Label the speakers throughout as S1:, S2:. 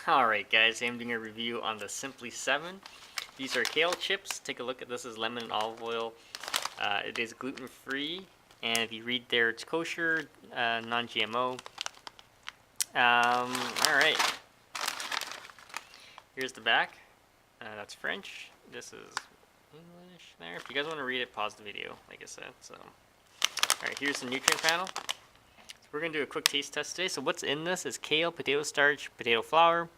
S1: Alright guys, I'm doing a review on the Simply 7. These are kale chips. Take a look at this. Is lemon and olive oil. It is gluten free, and if you read there, it's kosher, non-GMO. Alright, here's the back. That's French. This is English there. If you guys want to read it, pause the video, like I said. So, alright, here's the nutrient panel. We're going to do a quick taste test today. So what's in this is kale, potato starch, potato flour,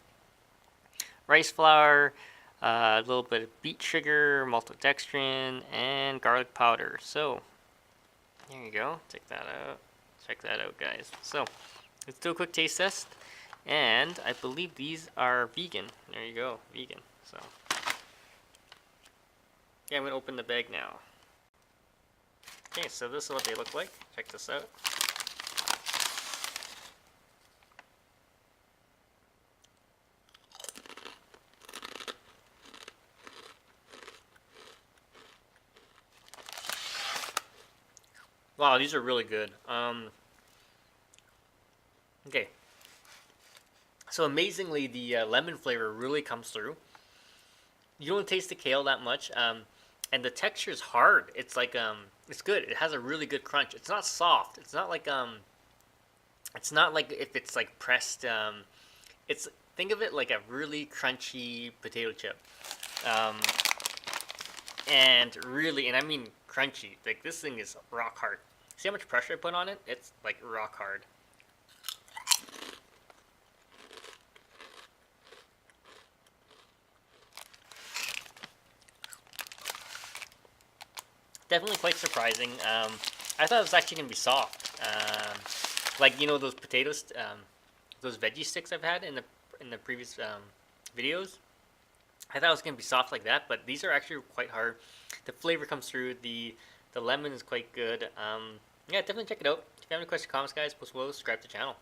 S1: rice flour, a little bit of beet sugar, maltodextrin, and garlic powder. So there you go. Check that out. Check that out, guys. So let's do a quick taste test. And I believe these are vegan. There you go, vegan. So yeah, I'm going to open the bag now. Okay, so this is what they look like. Check this out. Wow, these are really good. Okay. So amazingly, the lemon flavor really comes through. You don't taste the kale that much, and the texture is hard. It's like it's good. It has a really good crunch. It's not soft. It's not like if it's like pressed. It's think of it like a really crunchy potato chip, and really, and I mean crunchy. Like this thing is rock hard. See how much pressure I put on it? It's like rock hard. Definitely quite surprising. I thought it was actually gonna be soft. Like you know those potatoes, those veggie sticks I've had in the previous videos. I thought it was gonna be soft like that, but these are actually quite hard. The flavor comes through. The lemon is quite good. Yeah, definitely check it out. If you have any questions or comments, guys, post below. Subscribe to the channel.